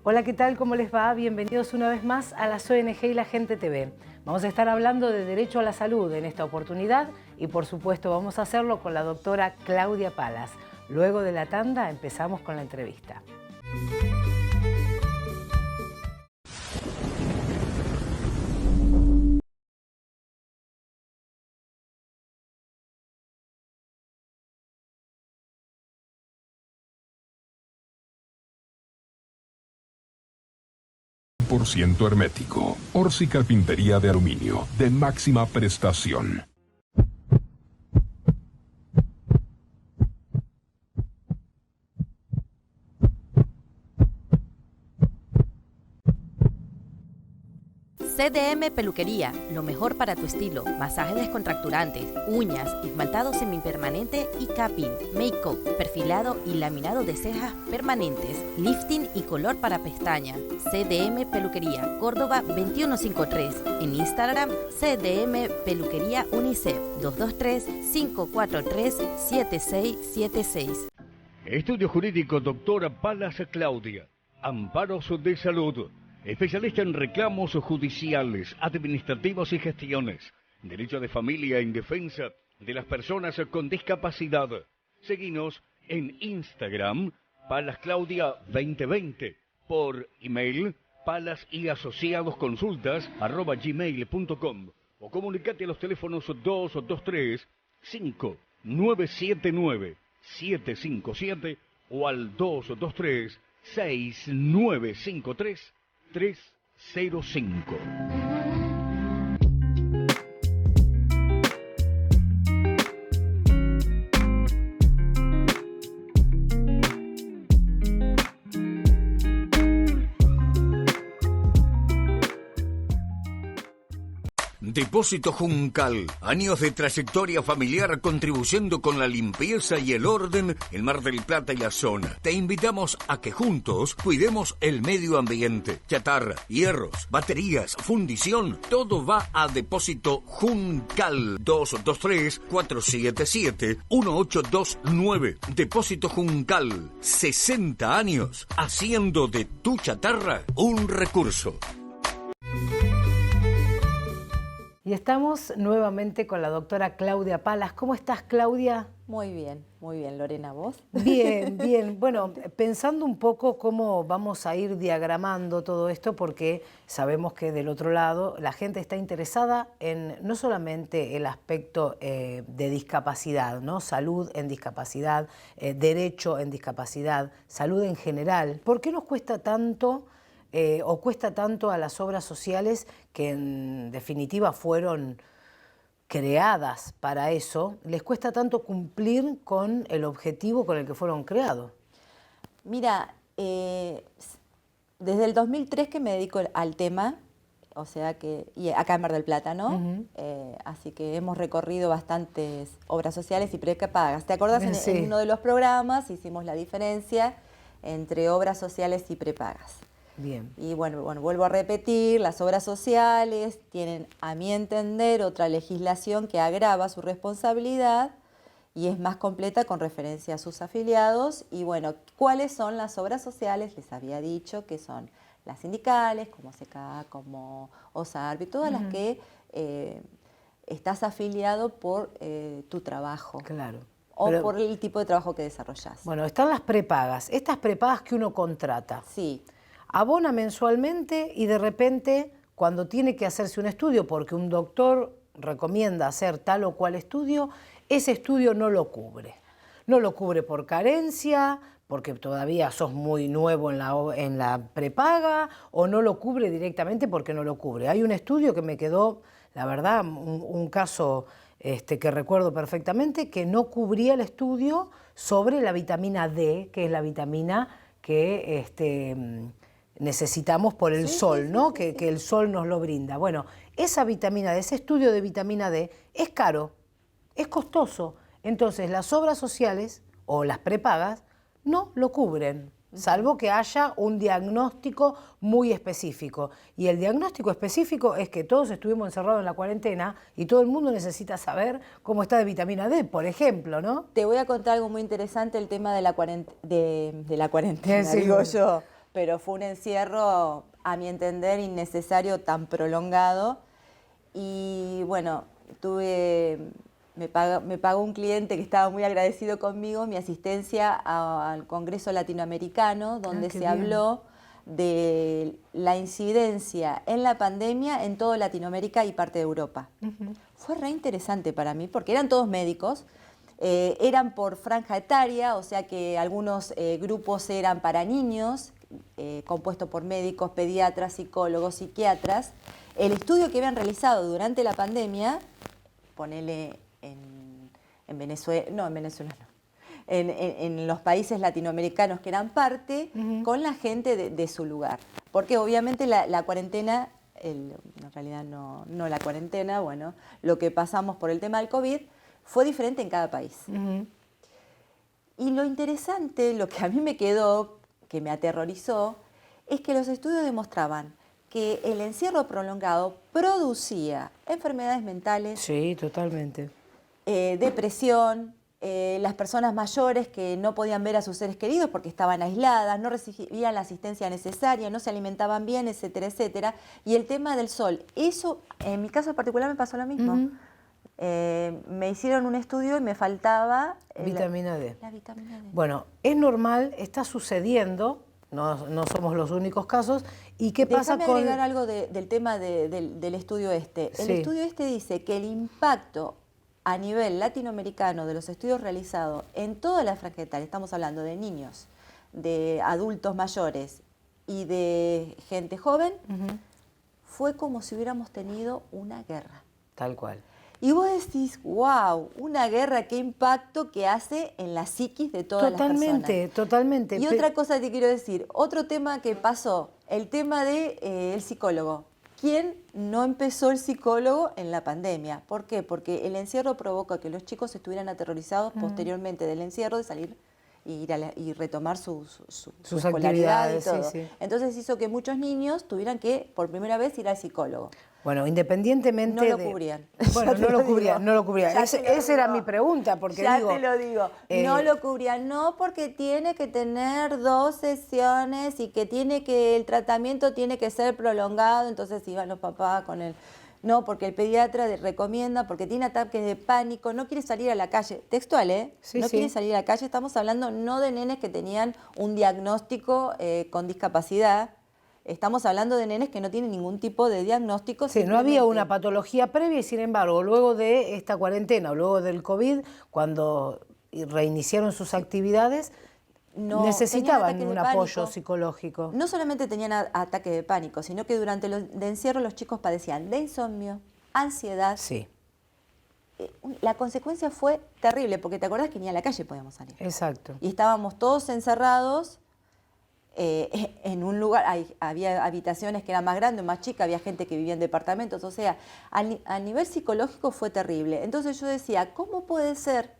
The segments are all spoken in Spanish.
Hola, ¿qué tal? ¿Cómo les va? Bienvenidos una vez más a las ONG y la Gente TV. Vamos a estar hablando de derecho a la salud en esta oportunidad y por supuesto vamos a hacerlo con la doctora Claudia Palas. Luego de la tanda empezamos con la entrevista. % hermético. Orsi Carpintería de Aluminio, de máxima prestación. CDM Peluquería, lo mejor para tu estilo. Masajes descontracturantes, uñas, esmaltado semipermanente y capping, make-up, perfilado y laminado de cejas permanentes, lifting y color para pestañas. CDM Peluquería, Córdoba 2153. En Instagram, CDM Peluquería UNICEF, 223-543-7676. Estudio Jurídico Doctora Palas Claudia. Amparos de Salud. Especialista en reclamos judiciales, administrativos y gestiones. Derecho de familia en defensa de las personas con discapacidad. Seguinos en Instagram, palasclaudia2020. Por email, palasyasociadosconsultas@gmail.com. O comunicate a los teléfonos 223-5979-757 o al 223-6953-305. Depósito Juncal, años de trayectoria familiar contribuyendo con la limpieza y el orden en Mar del Plata y la zona. Te invitamos a que juntos cuidemos el medio ambiente. Chatarra, hierros, baterías, fundición, todo va a Depósito Juncal. 223-477-1829. Depósito Juncal, 60 años haciendo de tu chatarra un recurso. Y estamos nuevamente con la doctora Claudia Palas. ¿Cómo estás, Claudia? Muy bien, Lorena, ¿vos? Bien, bien. Bueno, pensando un poco cómo vamos a ir diagramando todo esto, porque sabemos que del otro lado la gente está interesada en no solamente el aspecto de discapacidad, ¿no? Salud en discapacidad, derecho en discapacidad, salud en general. ¿Por qué nos cuesta tanto o cuesta tanto a las obras sociales que en definitiva fueron creadas para eso, les cuesta tanto cumplir con el objetivo con el que fueron creados? Mira, desde el 2003 que me dedico al tema, o sea que, y acá en Mar del Plata, ¿no? Así que hemos recorrido bastantes obras sociales y prepagas. ¿Te acordás? Sí. En uno de los programas hicimos la diferencia entre obras sociales y prepagas. Bien. Y bueno, vuelvo a repetir, las obras sociales tienen, a mi entender, otra legislación que agrava su responsabilidad y es más completa con referencia a sus afiliados. Y bueno, ¿cuáles son las obras sociales? Les había dicho que son las sindicales, como SECA, como OSARP, y todas las que estás afiliado por tu trabajo. Claro. O por el tipo de trabajo que desarrollás. Bueno, están las prepagas, estas prepagas que uno contrata. Sí. Abona mensualmente y de repente, cuando tiene que hacerse un estudio, porque un doctor recomienda hacer tal o cual estudio, ese estudio no lo cubre. No lo cubre por carencia, porque todavía sos muy nuevo en la prepaga, o no lo cubre directamente porque no lo cubre. Hay un estudio que me quedó, la verdad, un caso que recuerdo perfectamente, que no cubría el estudio sobre la vitamina D, que es la vitamina que necesitamos por el sol, ¿no? Que el sol nos lo brinda. Bueno, esa vitamina D, ese estudio de vitamina D es caro, es costoso. Entonces las obras sociales o las prepagas no lo cubren, salvo que haya un diagnóstico muy específico. Y el diagnóstico específico es que todos estuvimos encerrados en la cuarentena y todo el mundo necesita saber cómo está de vitamina D, por ejemplo, ¿no? Te voy a contar algo muy interesante, el tema de la cuarentena, Sí, digo yo. pero fue un encierro, a mi entender, innecesario, tan prolongado. Y bueno, me pagó un cliente que estaba muy agradecido conmigo mi asistencia al Congreso Latinoamericano, donde se habló de la incidencia en la pandemia en toda Latinoamérica y parte de Europa. Fue re interesante para mí, porque eran todos médicos, eran por franja etaria, o sea que algunos grupos eran para niños, compuesto por médicos, pediatras, psicólogos, psiquiatras. El estudio que habían realizado durante la pandemia, ponele en Venezuela, no, en Venezuela no, en los países latinoamericanos que eran parte, con la gente de su lugar. Porque obviamente la cuarentena, en realidad no la cuarentena, bueno, lo que pasamos por el tema del COVID fue diferente en cada país. Y lo interesante, lo que a mí me quedó, que me aterrorizó, es que los estudios demostraban que el encierro prolongado producía enfermedades mentales. Sí, totalmente. Depresión, las personas mayores que no podían ver a sus seres queridos porque estaban aisladas, no recibían la asistencia necesaria, no se alimentaban bien, etcétera, etcétera. Y el tema del sol, eso en mi caso particular me pasó lo mismo. Me hicieron un estudio y me faltaba vitamina D. La vitamina D. Bueno, es normal, está sucediendo, no somos los únicos casos. ¿Y qué pasa con...? Déjame agregar algo del tema del estudio este. El estudio este dice que el impacto a nivel latinoamericano de los estudios realizados en toda la franja etaria, estamos hablando de niños, de adultos mayores y de gente joven, fue como si hubiéramos tenido una guerra. Tal cual. Y vos decís, wow, una guerra, qué impacto que hace en la psiquis de todas las personas. Totalmente. Y otra cosa que te quiero decir, otro tema que pasó, el tema del psicólogo. ¿Quién no empezó el psicólogo en la pandemia? ¿Por qué? Porque el encierro provoca que los chicos estuvieran aterrorizados posteriormente del encierro de salir y retomar su escolaridad y todo. Sí. Entonces hizo que muchos niños tuvieran que, por primera vez, ir al psicólogo. Bueno, independientemente no lo cubrían. Bueno, no lo cubrían. Esa era mi pregunta, porque ya te lo digo. No lo cubrían, no porque tiene que tener 2 sesiones y que el tratamiento tiene que ser prolongado, entonces iban los papás con el... No, porque el pediatra recomienda, porque tiene ataques de pánico, no quiere salir a la calle. Textual, ¿eh? No quiere salir a la calle. Estamos hablando no de nenes que tenían un diagnóstico con discapacidad. Estamos hablando de nenes que no tienen ningún tipo de diagnóstico. Sí, no había una patología previa y sin embargo, luego de esta cuarentena, luego del COVID, cuando reiniciaron sus actividades, necesitaban un apoyo psicológico. No solamente tenían ataques de pánico, sino que durante el encierro los chicos padecían de insomnio, ansiedad. Sí. La consecuencia fue terrible, porque te acordás que ni a la calle podíamos salir. Exacto. Y estábamos todos encerrados. En un lugar, había habitaciones que eran más grandes, más chicas, había gente que vivía en departamentos, o sea, a nivel psicológico fue terrible. Entonces yo decía, ¿cómo puede ser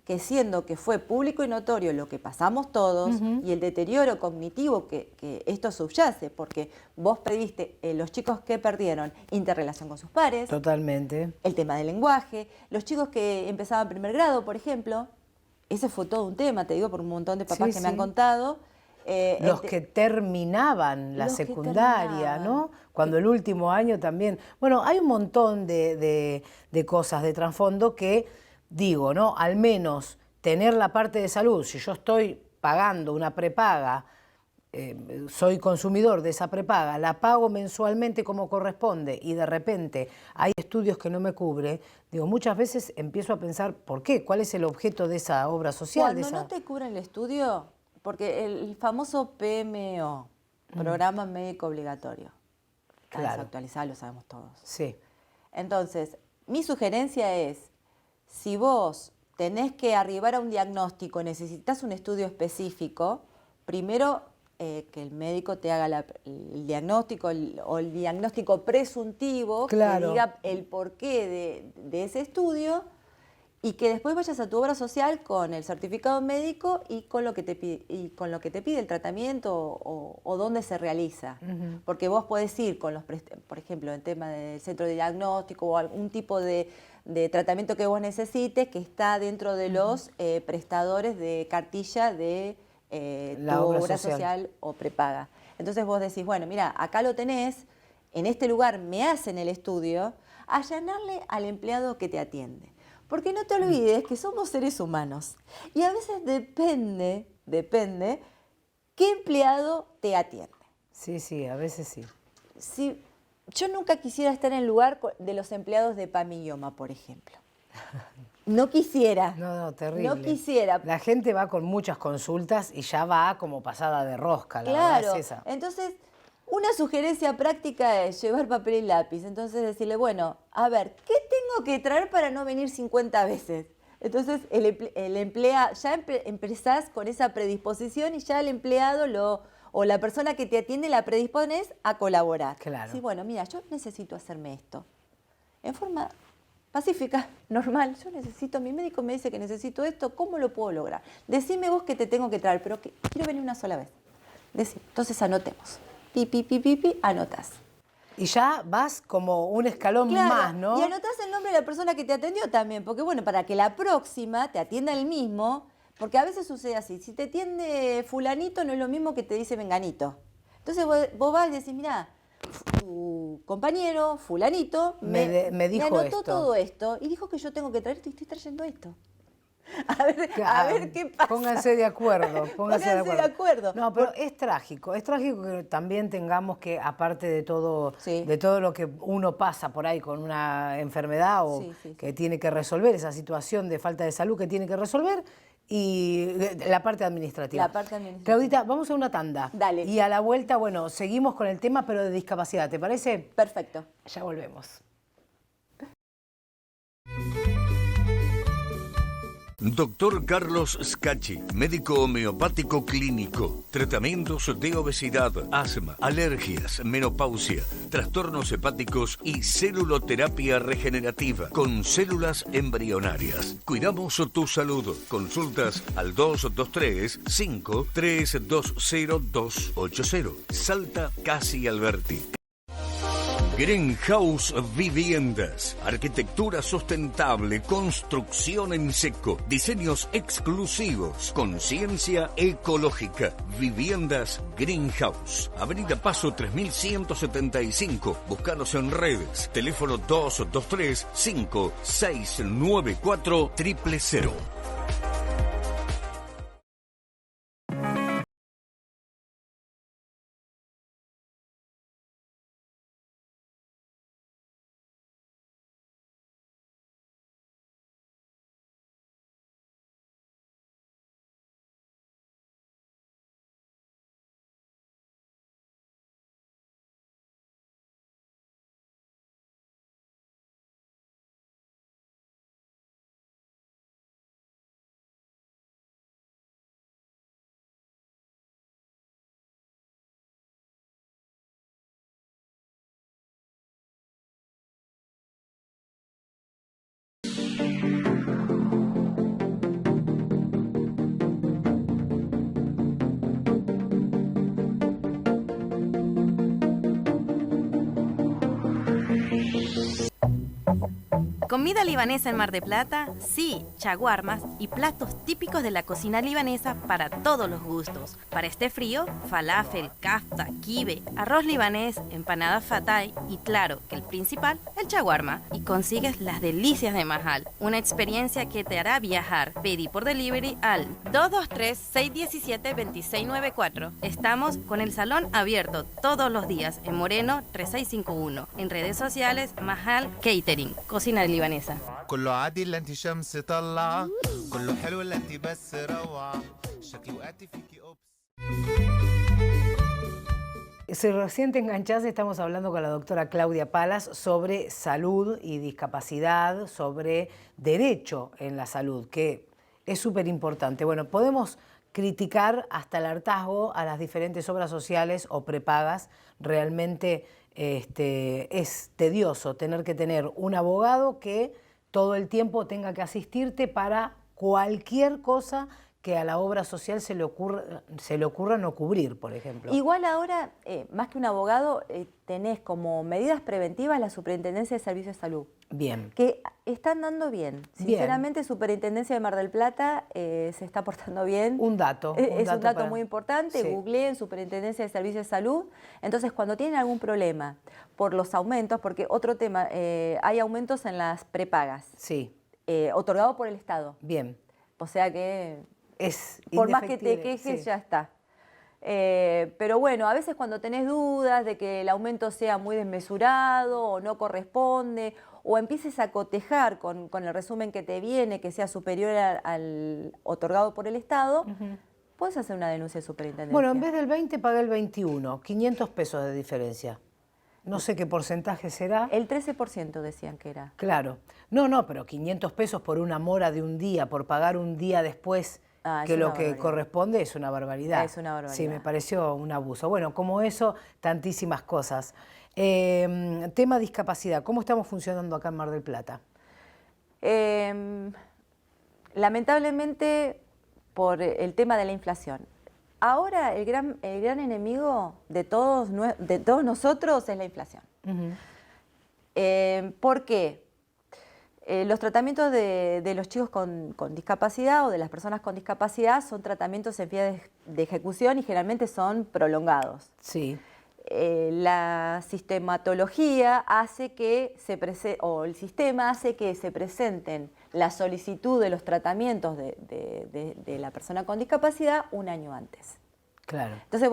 que siendo que fue público y notorio lo que pasamos todos y el deterioro cognitivo que esto subyace, porque vos pediste los chicos que perdieron interrelación con sus pares, totalmente, el tema del lenguaje, los chicos que empezaban primer grado, por ejemplo, ese fue todo un tema, te digo, por un montón de papás que me han contado. Los que terminaban la secundaria, ¿no? Cuando el último año también. Bueno, hay un montón de cosas de trasfondo que, digo, ¿no? Al menos tener la parte de salud, si yo estoy pagando una prepaga, soy consumidor de esa prepaga, la pago mensualmente como corresponde y de repente hay estudios que no me cubre, digo, muchas veces empiezo a pensar, ¿por qué? ¿Cuál es el objeto de esa obra social? Cuando no te cubren el estudio... Porque el famoso PMO, Programa Médico Obligatorio, está desactualizado, lo sabemos todos. Sí. Entonces, mi sugerencia es, si vos tenés que arribar a un diagnóstico, necesitas un estudio específico, primero que el médico te haga el diagnóstico o el diagnóstico presuntivo, que diga el porqué de ese estudio, y que después vayas a tu obra social con el certificado médico y con lo que te pide el tratamiento o dónde se realiza. Porque vos podés ir con por ejemplo, el tema del centro de diagnóstico o algún tipo de tratamiento que vos necesites que está dentro de los prestadores de cartilla de La tu obra obra social. social o prepaga. Entonces vos decís, bueno, mira, acá lo tenés, en este lugar me hacen el estudio, allanarle al empleado que te atiende. Porque no te olvides que somos seres humanos y a veces depende qué empleado te atiende. Sí, sí, a veces sí. Si, yo nunca quisiera estar en el lugar de los empleados de Pamilloma, por ejemplo. No quisiera. No, terrible. No quisiera. La gente va con muchas consultas y ya va como pasada de rosca, la Claro. verdad es esa. Entonces, una sugerencia práctica es llevar papel y lápiz. Entonces decirle, bueno, a ver, ¿qué tengo que traer para no venir 50 veces? Entonces, el empleado, ya empezás con esa predisposición y ya el empleado o la persona que te atiende la predispones a colaborar. Claro. Sí, bueno, mira, yo necesito hacerme esto. En forma pacífica, normal. Yo necesito, mi médico me dice que necesito esto, ¿cómo lo puedo lograr? Decime vos qué te tengo que traer, pero quiero venir una sola vez. Entonces anotemos. Pi, anotás. Y ya vas como un escalón Claro, más, ¿no? y anotás el nombre de la persona que te atendió también, porque bueno, para que la próxima te atienda el mismo, porque a veces sucede así, si te atiende fulanito no es lo mismo que te dice menganito. Entonces vos vas y decís, mirá, tu compañero, fulanito, Me dijo anotó esto. todo esto y dijo que yo tengo que traer esto y estoy trayendo esto. A ver qué pasa. Pónganse de acuerdo. Pónganse de acuerdo. No, pero es trágico que también tengamos que, aparte de todo, Sí. de todo lo que uno pasa por ahí con una enfermedad o Sí. que tiene que resolver, esa situación de falta de salud que tiene que resolver, y la parte administrativa. La parte administrativa. Claudita, vamos a una tanda. Dale. Y a la vuelta, bueno, seguimos con el tema, pero de discapacidad, ¿te parece? Perfecto. Ya volvemos. Doctor Carlos Scacchi, médico homeopático clínico. Tratamientos de obesidad, asma, alergias, menopausia, trastornos hepáticos y celuloterapia regenerativa con células embrionarias. Cuidamos tu salud. Consultas al 223-5320-280. Salta Casi Alberti. Greenhouse Viviendas, arquitectura sustentable, construcción en seco, diseños exclusivos, conciencia ecológica. Viviendas Greenhouse, Avenida Paso 3175. Búscanos en redes. Teléfono 223-5694-000. Comida libanesa en Mar de Plata, sí, chaguarmas y platos típicos de la cocina libanesa para todos los gustos. Para este frío, falafel, kafta, kibe, arroz libanés, empanada fatay y claro, que el principal, el chaguarma. Y consigues las delicias de Mahal, una experiencia que te hará viajar. Pedí por delivery al 223-617-2694. Estamos con el salón abierto todos los días en Moreno 3651. En redes sociales, Mahal Catering, cocina libanesa. كله عادي الا انت شمس طلعه كله حلو الا انت بس روعه شكلي وقعتي فيكي اوبس. Si recién te enganchás, estamos hablando con la doctora Claudia Palas sobre salud y discapacidad, sobre derecho en la salud, que es súper importante. Bueno, podemos criticar hasta el hartazgo a las diferentes obras sociales o prepagas. Realmente es tedioso tener que tener un abogado que todo el tiempo tenga que asistirte para cualquier cosa que a la obra social se le ocurra no cubrir, por ejemplo. Igual ahora, más que un abogado, tenés como medidas preventivas la Superintendencia de Servicios de Salud. Bien. Que están dando bien. Sinceramente, Superintendencia de Mar del Plata se está portando bien. Un dato. Es un dato muy importante. Sí. Googleen Superintendencia de Servicios de Salud. Entonces, cuando tienen algún problema por los aumentos, porque otro tema, hay aumentos en las prepagas. Sí. Otorgado por el Estado. Bien. O sea que, Es por más que te indefectible, quejes, sí. ya está. Pero bueno, a veces cuando tenés dudas de que el aumento sea muy desmesurado o no corresponde, o empieces a cotejar con el resumen que te viene, que sea superior al otorgado por el Estado, puedes hacer una denuncia de superintendencia. Bueno, en vez del 20 pagué el 21, 500 pesos de diferencia. No sé qué porcentaje será. El 13% decían que era. Claro. No, pero 500 pesos por una mora de un día, por pagar un día después que lo que corresponde, es una barbaridad. Es una barbaridad. Sí, me pareció un abuso. Bueno, como eso, tantísimas cosas. Tema discapacidad, ¿cómo estamos funcionando acá en Mar del Plata? Lamentablemente, por el tema de la inflación. Ahora el gran enemigo de todos nosotros es la inflación. ¿Por qué? Los tratamientos de los chicos con discapacidad o de las personas con discapacidad son tratamientos en vía de ejecución y generalmente son prolongados. Sí. La sistematología hace que el sistema hace que se presenten la solicitud de los tratamientos de la persona con discapacidad un año antes. Claro. Entonces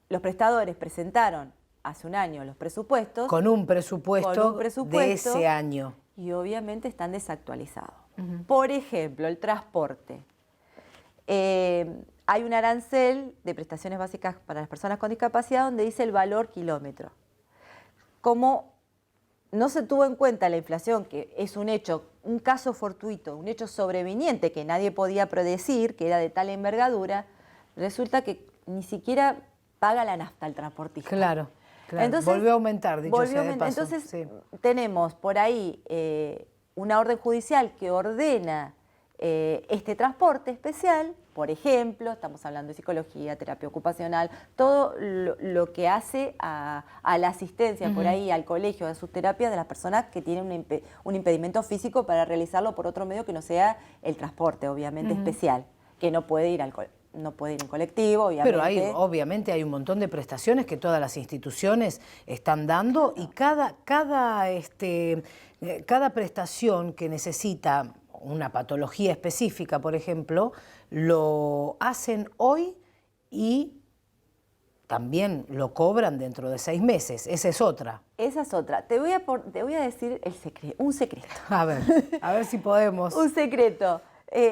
los prestadores presentaron hace un año los presupuestos. Con un presupuesto de ese año. Y obviamente están desactualizados. Por ejemplo, el transporte. Hay un arancel de prestaciones básicas para las personas con discapacidad donde dice el valor kilómetro. Como no se tuvo en cuenta la inflación, que es un hecho, un caso fortuito, un hecho sobreviniente que nadie podía predecir, que era de tal envergadura, resulta que ni siquiera paga la nafta el transportista. Claro. Claro. Entonces, volvió a aumentar, dicho sea de paso. Entonces, sí. tenemos por ahí una orden judicial que ordena este transporte especial, por ejemplo, estamos hablando de psicología, terapia ocupacional, todo lo que hace a la asistencia por ahí, al colegio, a sus terapias de las personas que tienen un impedimento físico para realizarlo por otro medio que no sea el transporte, obviamente, especial, que no puede ir no puede ir en colectivo, obviamente. Pero obviamente hay un montón de prestaciones que todas las instituciones están dando y cada prestación que necesita una patología específica, por ejemplo, lo hacen hoy y también lo cobran dentro de 6 meses. Esa es otra. Esa es otra. Te voy a decir un secreto. A ver si podemos. Un secreto.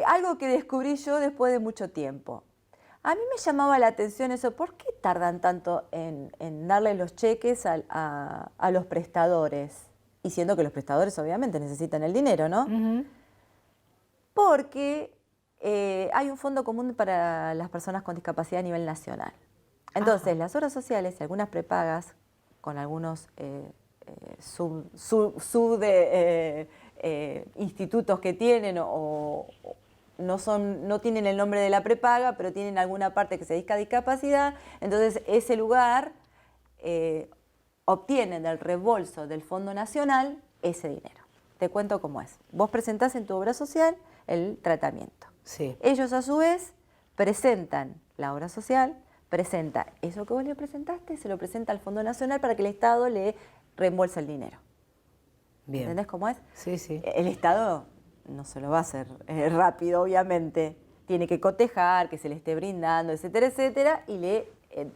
Algo que descubrí yo después de mucho tiempo. A mí me llamaba la atención eso. ¿Por qué tardan tanto en darle los cheques a los prestadores? Y siendo que los prestadores obviamente necesitan el dinero, ¿no? Porque hay un fondo común para las personas con discapacidad a nivel nacional. Entonces, las obras sociales y algunas prepagas, con algunos institutos que tienen o no tienen el nombre de la prepaga, pero tienen alguna parte que se dedica a discapacidad, entonces ese lugar obtiene del reembolso del Fondo Nacional ese dinero. Te cuento cómo es. Vos presentás en tu obra social el tratamiento. Sí. Ellos a su vez presentan la obra social, presenta eso que vos le presentaste, se lo presenta al Fondo Nacional para que el Estado le reembolse el dinero. Bien. ¿Entendés cómo es? Sí, sí. El Estado no se lo va a hacer rápido, obviamente. Tiene que cotejar, que se le esté brindando, etcétera, etcétera, y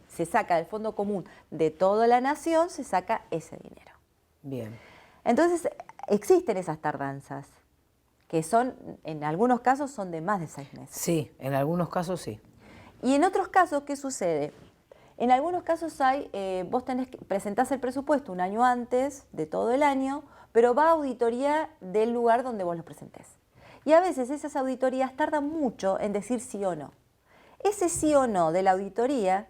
se saca del fondo común de toda la nación, se saca ese dinero. Bien. Entonces, existen esas tardanzas, que en algunos casos son de más de 6 meses. Sí, en algunos casos sí. Y en otros casos, ¿qué sucede? En algunos casos vos presentás el presupuesto un año antes de todo el año, pero va a auditoría del lugar donde vos lo presentés. Y a veces esas auditorías tardan mucho en decir sí o no. Ese sí o no de la auditoría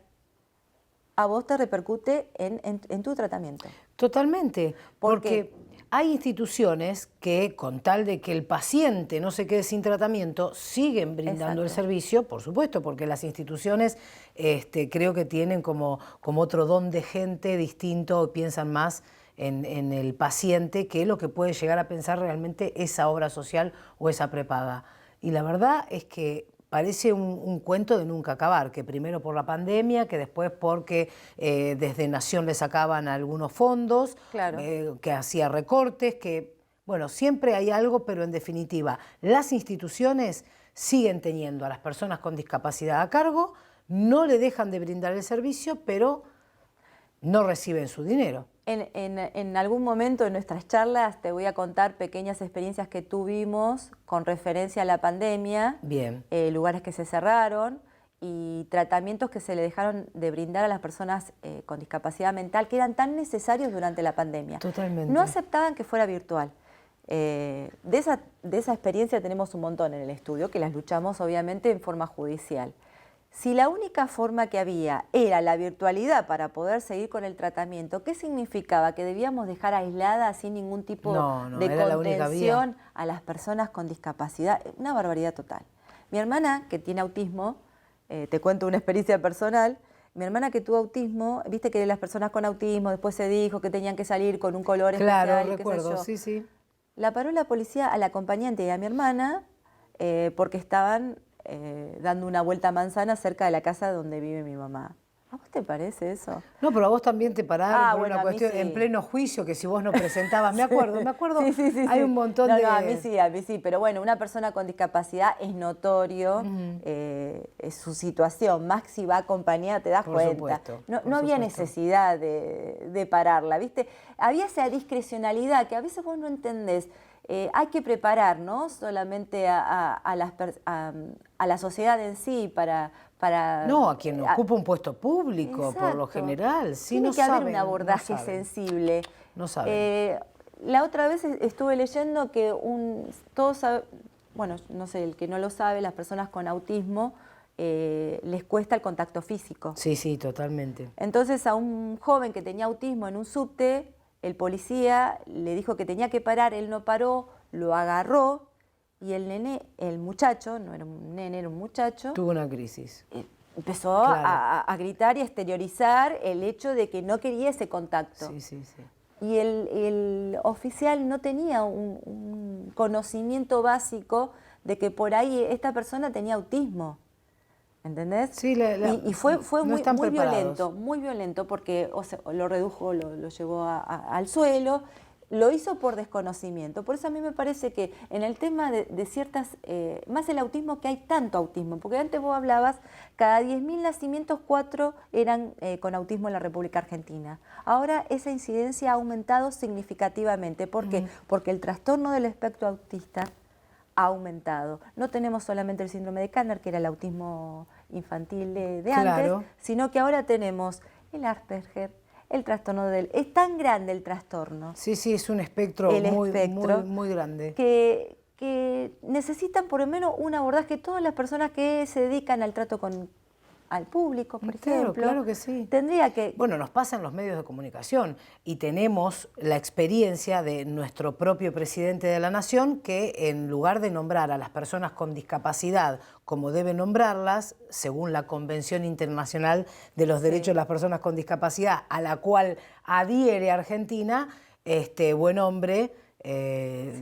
a vos te repercute en tu tratamiento. Totalmente, porque hay instituciones que, con tal de que el paciente no se quede sin tratamiento, siguen brindando el servicio, por supuesto, porque las instituciones creo que tienen como otro don de gente distinto, piensan más en el paciente que lo que puede llegar a pensar realmente esa obra social o esa prepaga. Y la verdad es que parece un cuento de nunca acabar, que primero por la pandemia, que después porque desde Nación le sacaban algunos fondos, Claro. Que hacía recortes, que, bueno, siempre hay algo, pero en definitiva, las instituciones siguen teniendo a las personas con discapacidad a cargo, no le dejan de brindar el servicio, pero no reciben su dinero. En algún momento en nuestras charlas te voy a contar pequeñas experiencias que tuvimos con referencia a la pandemia, Bien. Lugares que se cerraron y tratamientos que se le dejaron de brindar a las personas con discapacidad mental que eran tan necesarios durante la pandemia. Totalmente. No aceptaban que fuera virtual. De esa experiencia tenemos un montón en el estudio, que las luchamos obviamente en forma judicial. Si la única forma que había era la virtualidad para poder seguir con el tratamiento, ¿qué significaba? Que debíamos dejar aisladas sin ningún tipo de era la única contención vía. a las personas con discapacidad. Una barbaridad total. Mi hermana, que tiene autismo, te cuento una experiencia personal, mi hermana que tuvo autismo, viste que las personas con autismo después se dijo que tenían que salir con un color especial. Claro, y qué sé recuerdo, yo. sí, sí. La paró la policía al acompañante y a mi hermana porque estaban dando una vuelta a manzana cerca de la casa donde vive mi mamá. ¿A vos te parece eso? No, pero a vos también te pararon por bueno, una a mí cuestión sí. en pleno juicio, que si vos no presentabas, me acuerdo, Sí. hay un montón No, de... no, a mí sí, pero bueno, una persona con discapacidad es notorio es su situación, más si va acompañada te das Por cuenta. supuesto, No por había supuesto. necesidad de pararla, ¿viste? Había esa discrecionalidad que a veces vos no entendés. Hay que preparar, ¿no? Solamente a la sociedad en sí para No, a quien ocupa un puesto público, por lo Exacto. general. Sí, Tiene no que haber saben, un abordaje no saben. sensible. No saben. La otra vez estuve leyendo que bueno, no sé, el que no lo sabe, las personas con autismo les cuesta el contacto físico. Sí, sí, totalmente. Entonces a un joven que tenía autismo en un subte, el policía le dijo que tenía que parar, él no paró, lo agarró y el muchacho, no era un nene, era un muchacho, Tuvo una crisis. empezó Claro. a gritar y a exteriorizar el hecho de que no quería ese contacto. Sí, sí, sí. Y el oficial no tenía un conocimiento básico de que por ahí esta persona tenía autismo. ¿Entendés? Sí, y fue no muy, están muy preparados. violento porque lo redujo, lo llevó al suelo, lo hizo por desconocimiento. Por eso a mí me parece que en el tema de ciertas, más el autismo, que hay tanto autismo, porque antes vos hablabas, cada 10.000 nacimientos 4 eran con autismo en la República Argentina. Ahora esa incidencia ha aumentado significativamente. ¿Por qué? Porque el trastorno del espectro autista ha aumentado. No tenemos solamente el síndrome de Kanner, que era el autismo infantil de Claro. antes, sino que ahora tenemos el Asperger, el trastorno es tan grande el trastorno. Sí, sí, es un espectro, muy grande. Que necesitan por lo menos un abordaje. Todas las personas que se dedican al trato al público, por ejemplo. Claro que sí. Tendría que... Bueno, nos pasa en los medios de comunicación y tenemos la experiencia de nuestro propio presidente de la Nación que en lugar de nombrar a las personas con discapacidad como debe nombrarlas, según la Convención Internacional de los Derechos de las Personas con Discapacidad, a la cual adhiere Argentina, este buen hombre...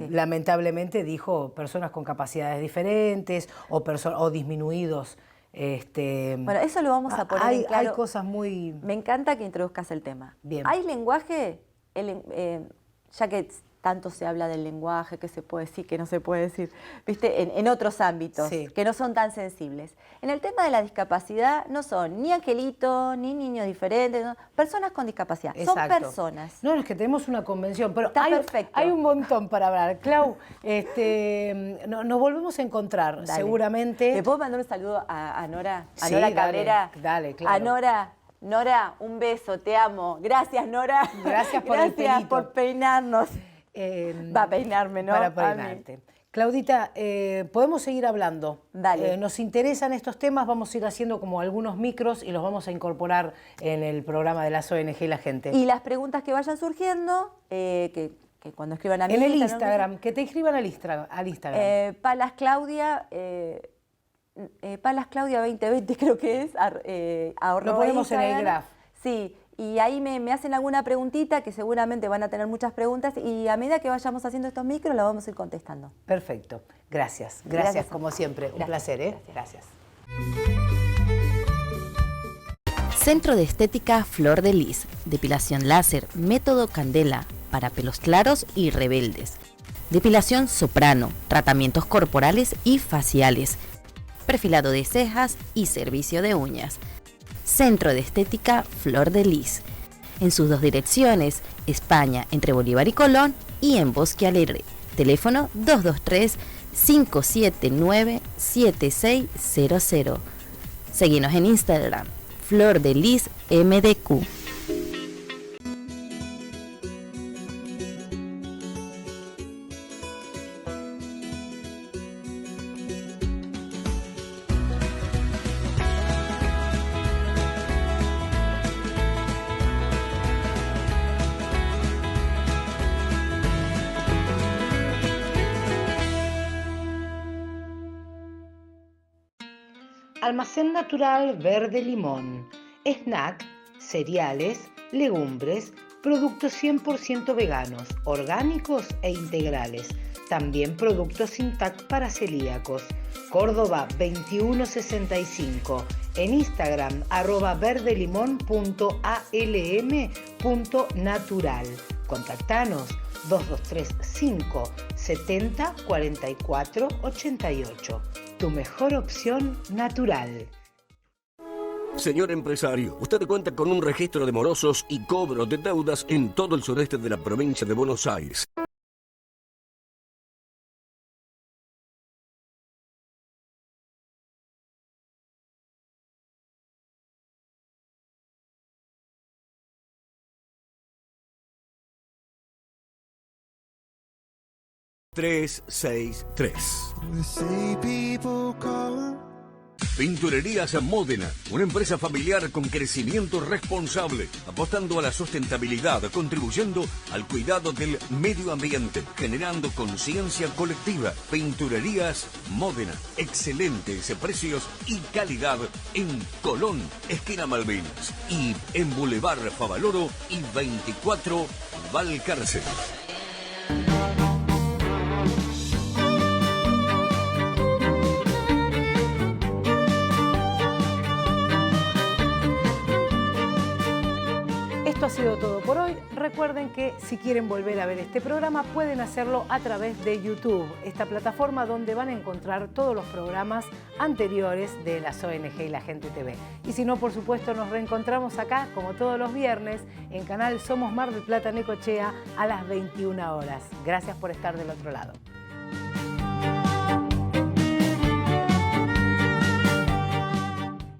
lamentablemente dijo personas con capacidades diferentes o disminuidos. Bueno, eso lo vamos a poner en claro. Hay cosas muy... Me encanta que introduzcas el tema. Bien. Hay lenguaje, ya que tanto se habla del lenguaje, que se puede decir, que no se puede decir, ¿viste? En otros ámbitos, Sí. que no son tan sensibles. En el tema de la discapacidad no son ni angelitos, ni niños diferentes, no, personas con discapacidad. Son Exacto. personas. No, es que tenemos una convención, pero Está perfecto. hay un montón para hablar. Clau, nos volvemos a encontrar, Dale. seguramente. ¿Le puedo mandar un saludo a Nora? A Sí, Nora dale, Cabrera. dale, claro. A Nora, un beso, te amo. Gracias, Nora. Gracias por el Gracias pelito. por peinarnos. Va a peinarme, ¿no? Para A mí. peinarte. Claudita, podemos seguir hablando. Dale. Nos interesan estos temas, vamos a ir haciendo como algunos micros y los vamos a incorporar en el programa de las ONG y la gente. Y las preguntas que vayan surgiendo, que que cuando escriban a mi En el Instagram, que te escriban al Instagram. Palas Claudia 2020 creo que es. Lo ponemos en el graph. Sí, y ahí me hacen alguna preguntita que seguramente van a tener muchas preguntas y a medida que vayamos haciendo estos micros la vamos a ir contestando. Perfecto. Gracias. Gracias como siempre. Un placer, ¿eh? Gracias. Centro de Estética Flor de Lis. Depilación láser, método Candela, para pelos claros y rebeldes. Depilación soprano, tratamientos corporales y faciales. Perfilado de cejas y servicio de uñas. Centro de Estética Flor de Lis. En sus 2 direcciones, España entre Bolívar y Colón y en Bosque Alegre. Teléfono 223-579-7600. Seguinos en Instagram, Flor de Lis MDQ. Almacén Natural Verde Limón. Snack, cereales, legumbres, productos 100% veganos, orgánicos e integrales. También productos Intac para celíacos. Córdoba 2165. En Instagram @verdelimon.alm.natural. Contactanos 2235 70 44 88. Tu mejor opción natural. Señor empresario, usted cuenta con un registro de morosos y cobro de deudas en todo el sureste de la provincia de Buenos Aires. Pinturerías Módena, una empresa familiar con crecimiento responsable, apostando a la sustentabilidad, contribuyendo al cuidado del medio ambiente, generando conciencia colectiva. Pinturerías Módena, excelentes precios y calidad en Colón, esquina Malvinas, y en Boulevard Favaloro y 24 Valcárcel. Esto ha sido todo por hoy. Recuerden que si quieren volver a ver este programa pueden hacerlo a través de YouTube, esta plataforma donde van a encontrar todos los programas anteriores de las ONG y la Gente TV. Y si no, por supuesto, nos reencontramos acá, como todos los viernes, en Canal Somos Mar del Plata Necochea a las 21 horas. Gracias por estar del otro lado.